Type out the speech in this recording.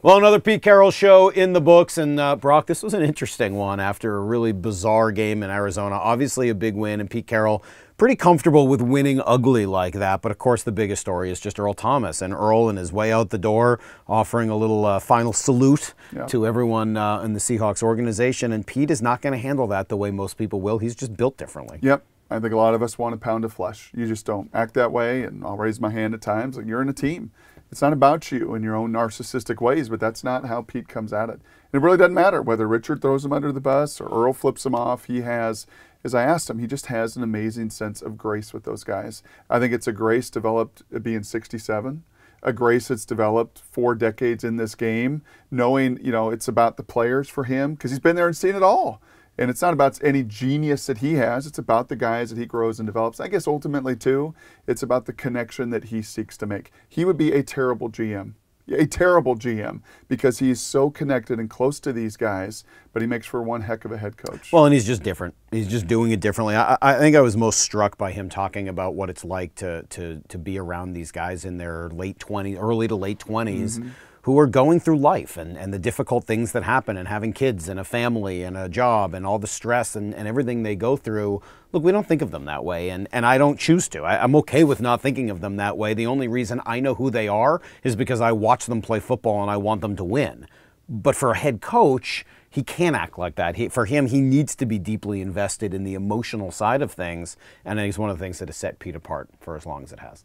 Well, another Pete Carroll show in the books, and Brock, this was an interesting one after a really bizarre game in Arizona. Obviously a big win, and Pete Carroll pretty comfortable with winning ugly like that. But of course the biggest story is just Earl Thomas, and Earl on his way out the door offering a little final salute to everyone in the Seahawks organization, and Pete is not going to handle that the way most people will. He's just built differently. Yep. I think a lot of us want a pound of flesh. You just don't act that way, and I'll raise my hand at times. Like, you're in a team. It's not about you and your own narcissistic ways, but that's not how Pete comes at it. And it really doesn't matter whether Richard throws him under the bus or Earl flips him off. He has, as I asked him, he just has an amazing sense of grace with those guys. I think it's a grace developed at being 67, a grace that's developed 4 decades in this game, knowing, you know, it's about the players for him because he's been there and seen it all. And it's not about any genius that he has. It's about the guys that he grows and develops. I guess ultimately, too, it's about the connection that he seeks to make. He would be a terrible GM, because he's so connected and close to these guys, but he makes for one heck of a head coach. Well, and he's just different. He's just doing it differently. I think I was most struck by him talking about what it's like to be around these guys in their late 20s, early to late 20s, who are going through life and the difficult things that happen, and having kids and a family and a job and all the stress and everything they go through. Look, we don't think of them that way, and I don't choose to. I'm okay with not thinking of them that way. The only reason I know who they are is because I watch them play football and I want them to win. But for a head coach, he can't act like that. For him, he needs to be deeply invested in the emotional side of things, and I think it's one of the things that has set Pete apart for as long as it has.